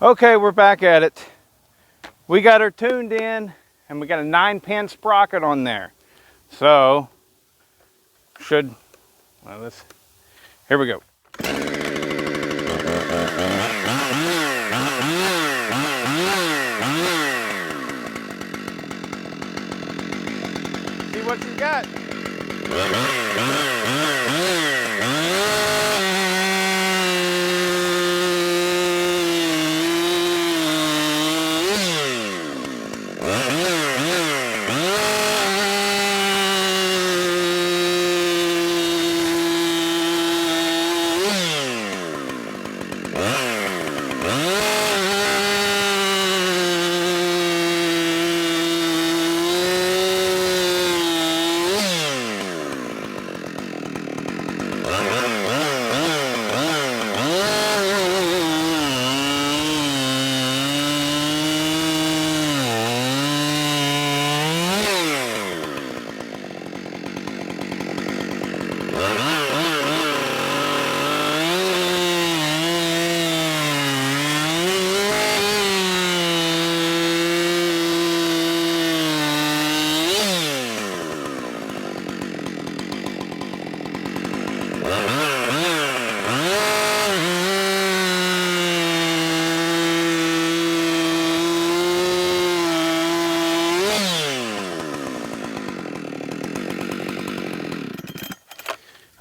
Okay, we're back at it. We got her tuned in and we got a 9-pin sprocket on there. So, here we go. See what you got.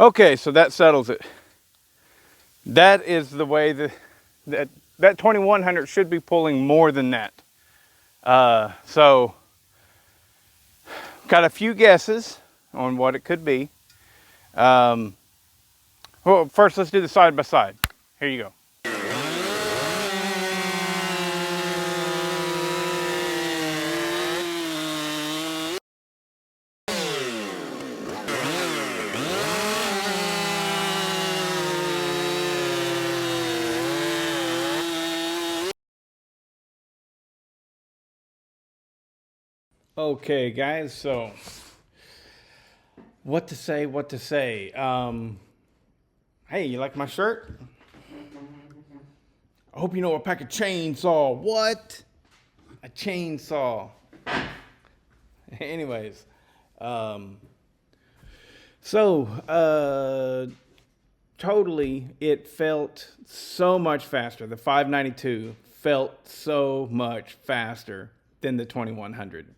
Okay, so that settles it. That is the way that 2100 should be pulling more than that. So, got a few guesses on what it could be. Well, first let's do the side by side. Here you go. Okay, guys, so what to say? Hey, you like my shirt? I hope you know a pack of chainsaw. What? A chainsaw. Anyways, totally, it felt so much faster. The 592 felt so much faster than the 2100.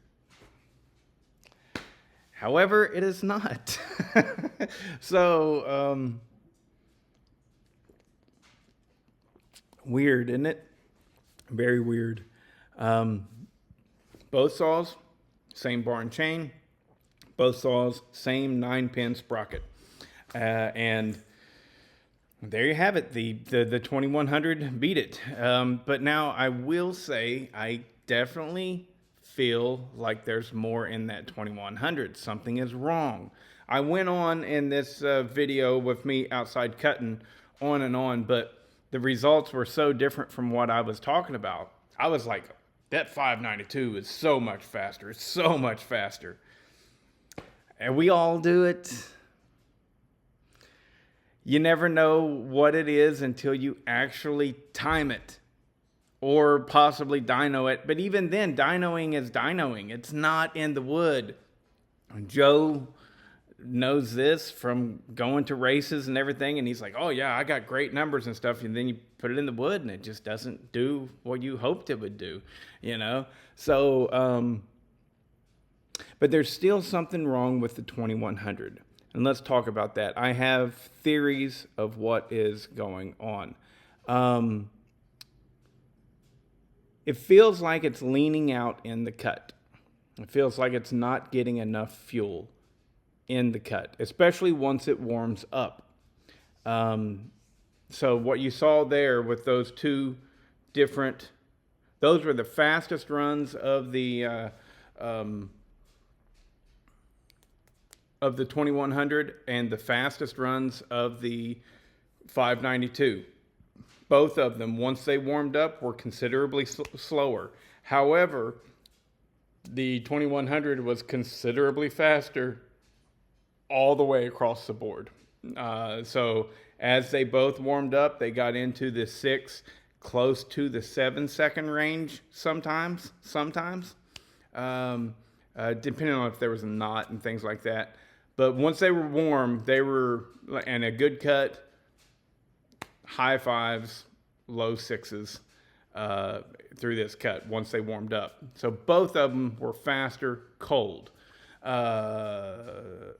However, it is not. So, weird, isn't it? Very weird. Both saws, same bar and chain. Both saws, same 9-pin sprocket. And there you have it. The 2100 beat it. But now I will say I definitely feel like there's more in that 2100. Something is wrong. I went on in this video with me outside cutting on and on, but the results were so different from what I was talking about. I was like, that 592 is so much faster. It's so much faster. And we all do it. You never know what it is until you actually time it. Or possibly dyno it. But even then, dynoing is dynoing. It's not in the wood. Joe knows this from going to races and everything. And he's like, oh yeah, I got great numbers and stuff. And then you put it in the wood and it just doesn't do what you hoped it would do, you know? So, but there's still something wrong with the 2100. And let's talk about that. I have theories of what is going on. It feels like it's leaning out in the cut. It feels like it's not getting enough fuel in the cut, especially once it warms up. So what you saw there with those two different, those were the fastest runs of the 2100 and the fastest runs of the 592. Both of them, once they warmed up, were considerably slower. However, the 2100 was considerably faster all the way across the board. So as they both warmed up, they got into the 6 close to the 7-second range sometimes, depending on if there was a knot and things like that. But once they were warm, they were, and a good cut, high 5s, low 6s through this cut once they warmed up. So both of them were faster cold. But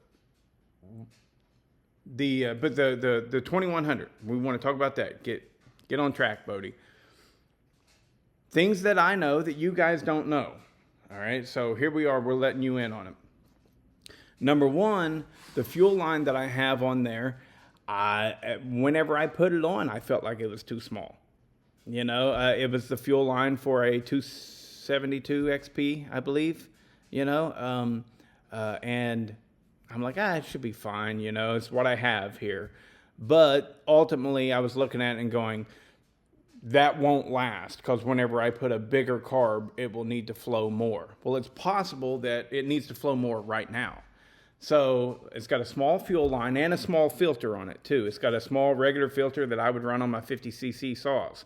the 2100, we want to talk about that. Get on track, Bodie. Things that I know that you guys don't know. All right, so here we are. We're letting you in on it. Number one, the fuel line that I have on there, whenever I put it on, I felt like it was too small. You know, it was the fuel line for a 272 XP, I believe. You know, and I'm like, it should be fine. You know, it's what I have here. But ultimately, I was looking at it and going, that won't last, because whenever I put a bigger carb, it will need to flow more. Well, it's possible that it needs to flow more right now. So it's got a small fuel line and a small filter on it too. It's got a small regular filter that I would run on my 50cc saws.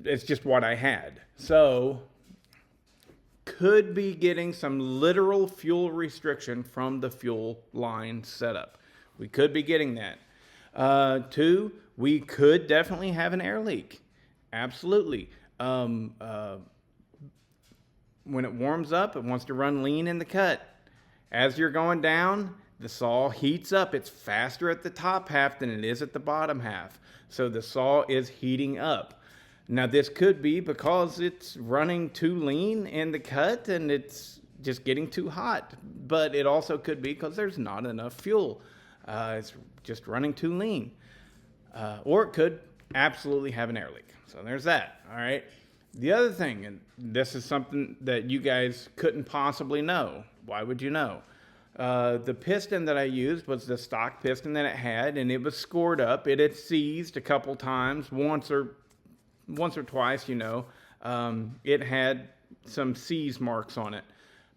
It's just what I had. So could be getting some literal fuel restriction from the fuel line setup. We could be getting that. Two, we could definitely have an air leak. Absolutely. When it warms up, it wants to run lean in the cut. As you're going down, the saw heats up. It's faster at the top half than it is at the bottom half. So the saw is heating up. Now this could be because it's running too lean in the cut and it's just getting too hot. But it also could be because there's not enough fuel. It's just running too lean. Or it could absolutely have an air leak. So there's that, all right? The other thing, and this is something that you guys couldn't possibly know. Why would you know? The piston that I used was the stock piston that it had, and it was scored up. It had seized a couple times, once or twice, you know. It had some seize marks on it.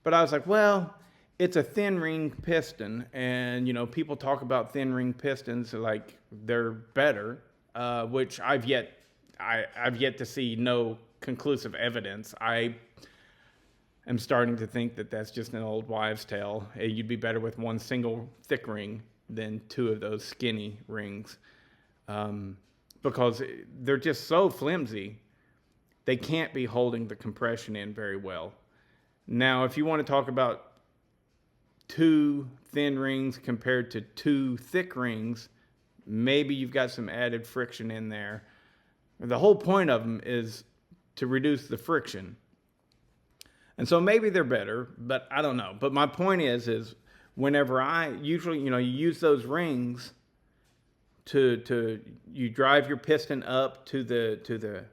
But I was like, well, it's a thin ring piston, and, you know, people talk about thin ring pistons like they're better, which I've yet to see no conclusive evidence. I am starting to think that that's just an old wives' tale. You'd be better with one single thick ring than two of those skinny rings, because they're just so flimsy. They can't be holding the compression in very well. Now, if you want to talk about two thin rings compared to two thick rings, maybe you've got some added friction in there. The whole point of them is to reduce the friction. And so maybe they're better, but I don't know. But my point is whenever usually, you know, you use those rings to you drive your piston up to the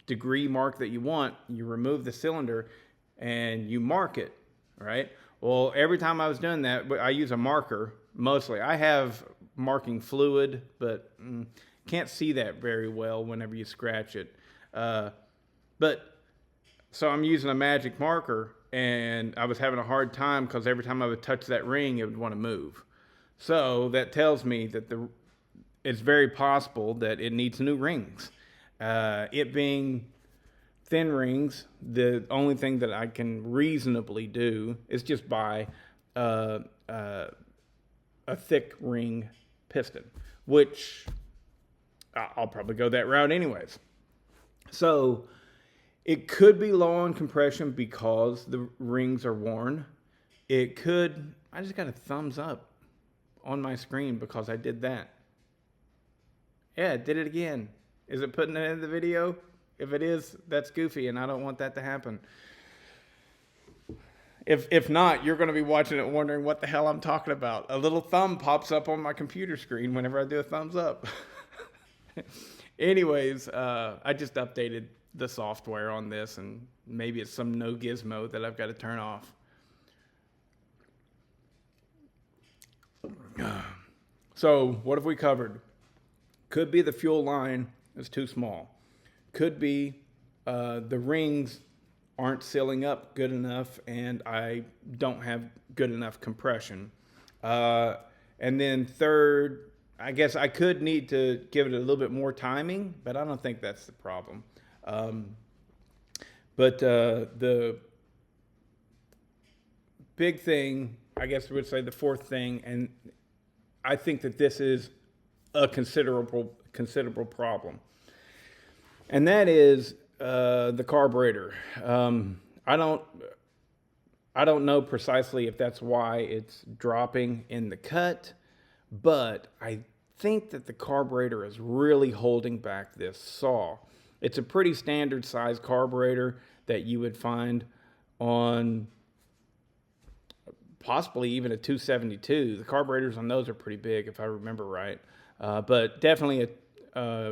degree mark that you want, you remove the cylinder and you mark it, right? Well, every time I was doing that, I use a marker mostly. I have marking fluid, but can't see that very well whenever you scratch it. But so I'm using a magic marker, and I was having a hard time because every time I would touch that ring, it would want to move. So that tells me that it's very possible that it needs new rings. It being thin rings, the only thing that I can reasonably do is just buy a thick ring piston, which I'll probably go that route anyways. So it could be low on compression because the rings are worn. It could, I just got a thumbs up on my screen because I did that. Yeah, it did it again. Is it putting it in the video? If it is, that's goofy, and I don't want that to happen. If not, you're going to be watching it wondering what the hell I'm talking about. A little thumb pops up on my computer screen whenever I do a thumbs up. Anyways, I just updated the software on this, and maybe it's some no gizmo that I've got to turn off. So what have we covered? Could be the fuel line is too small. Could be the rings aren't sealing up good enough and I don't have good enough compression. And then third, I guess I could need to give it a little bit more timing, but I don't think that's the problem. Um, but the big thing, I guess we would say the fourth thing, and I think that this is a considerable problem, and that is the carburetor. I don't know precisely if that's why it's dropping in the cut, but I think that the carburetor is really holding back this saw. It's a pretty standard size carburetor that you would find on possibly even a 272. The carburetors on those are pretty big, if I remember right. But definitely a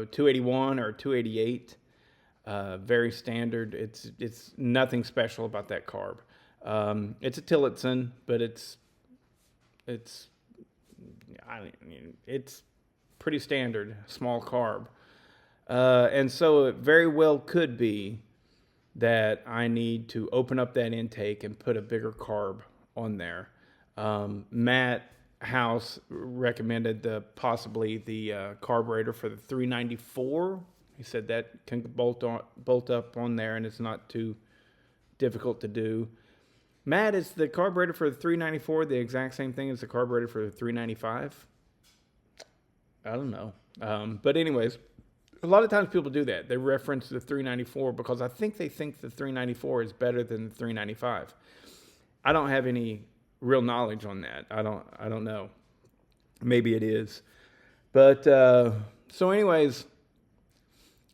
281 or 288. Very standard. It's nothing special about that carb. It's a Tillotson, but it's pretty standard, small carb. And so it very well could be that I need to open up that intake and put a bigger carb on there. Matt House recommended possibly the carburetor for the 394. He said that can bolt up on there, and it's not too difficult to do. Matt, is the carburetor for the 394 the exact same thing as the carburetor for the 395? I don't know. But anyways, a lot of times people do that. They reference the 394 because I think they think the 394 is better than the 395. I don't have any real knowledge on that. I don't know. Maybe it is. But so anyways,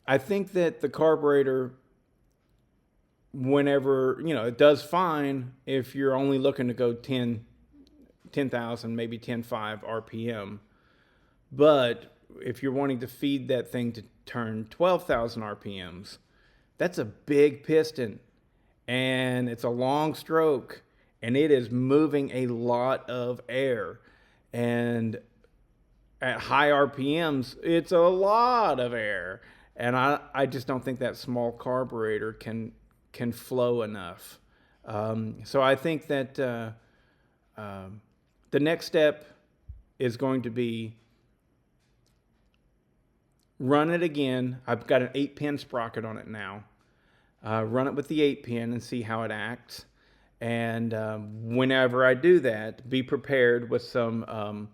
I think that the carburetor, whenever, it does fine if you're only looking to go 10,000, maybe 10.5 RPM. But if you're wanting to feed that thing to turn 12,000 RPMs, that's a big piston, and it's a long stroke, and it is moving a lot of air. And at high RPMs, it's a lot of air. And I just don't think that small carburetor can flow enough. So I think that the next step is going to be run it again. I've got an 8-pin sprocket on it now. Run it with the 8-pin and see how it acts. And whenever I do that, be prepared with some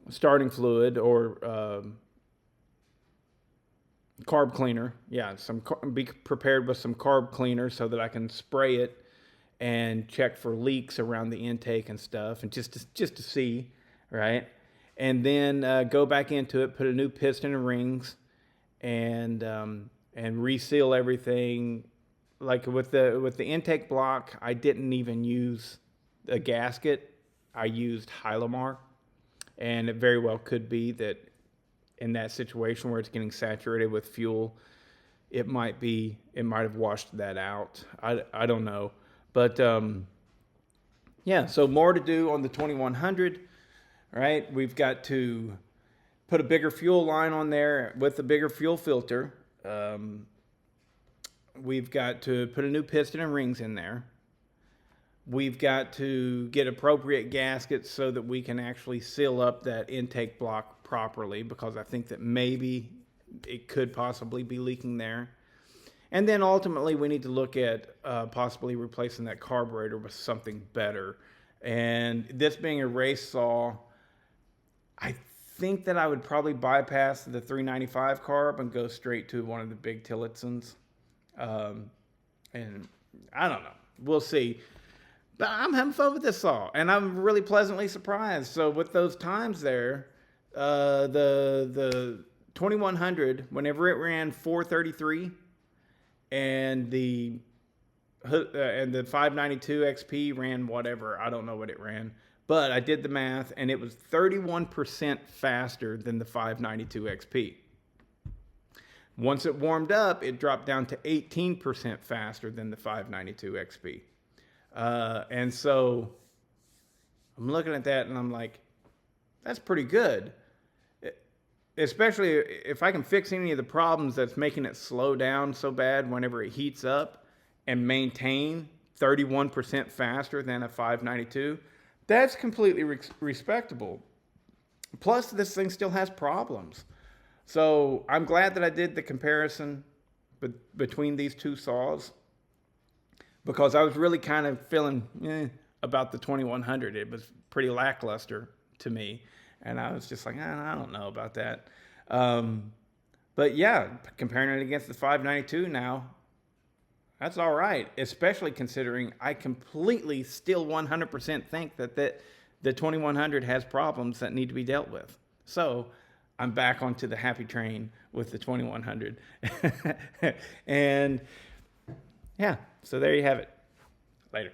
starting fluid or carb cleaner. Yeah, be prepared with some carb cleaner so that I can spray it and check for leaks around the intake and stuff, and just to see, right? And then go back into it, put a new piston and rings, and reseal everything. Like with the intake block, I didn't even use a gasket. I used Hylamar, and it very well could be that in that situation where it's getting saturated with fuel, it might have washed that out. I don't know, but yeah. So more to do on the 2100. Right, we've got to put a bigger fuel line on there with a bigger fuel filter. We've got to put a new piston and rings in there. We've got to get appropriate gaskets so that we can actually seal up that intake block properly, because I think that maybe it could possibly be leaking there. And then ultimately we need to look at possibly replacing that carburetor with something better. And this being a race saw, I think that I would probably bypass the 395 carb and go straight to one of the big Tillotsons. And I don't know. We'll see. But I'm having fun with this saw, and I'm really pleasantly surprised. So with those times there, the 2100, whenever it ran 433, and the 592 XP ran whatever, I don't know what it ran, but I did the math, and it was 31% faster than the 592 XP. Once it warmed up, it dropped down to 18% faster than the 592 XP. And so I'm looking at that and I'm like, that's pretty good. Especially if I can fix any of the problems that's making it slow down so bad whenever it heats up, and maintain 31% faster than a 592. That's completely respectable. Plus, this thing still has problems. So I'm glad that I did the comparison between these two saws, because I was really kind of feeling about the 2100. It was pretty lackluster to me. And I was just like, I don't know about that. But yeah, comparing it against the 592 now, that's all right, especially considering I completely still 100% think that the 2100 has problems that need to be dealt with. So I'm back onto the happy train with the 2100. And yeah, so there you have it. Later.